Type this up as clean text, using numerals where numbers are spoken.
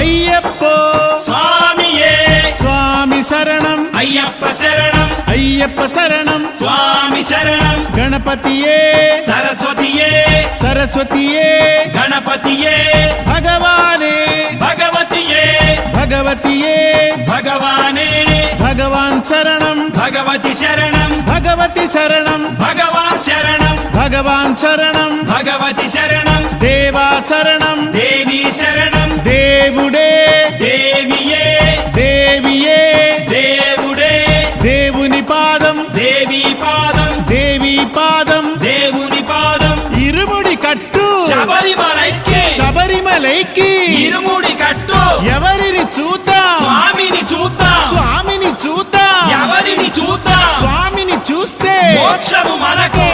అయ్యప్పో స్వామియే స్వామి శరణం అయ్యప్ప శరణం అయ్యప్ప శరణం స్వామి శరణం గణపతియే సరస్వతియే సరస్వతియే గణపతియే భగవానే భగవతియే భగవతియే భగవానే భగవాన్ శరణం భగవతి శరణం భగవతి శరణం భగవాన్ శరణం భగవాన్ శరణం భగవతి శరణం దేవా శరణం దేవి శరణం దేవుడే దేవియే దేవియే దేవుడే దేవుని పాదం దేవి పాదం దేవి పాదం దేవుని పాదం ఇరుముడి కట్టు శబరిమలైకి శబరిమలైకి ఇరుముడి కట్టు ఎవరిని చూద్దాం స్వామిని చూద్దాం స్వామిని చూద్దాం ఎవరిని చూద్దాం స్వామిని చూస్తే మోక్షము మనకు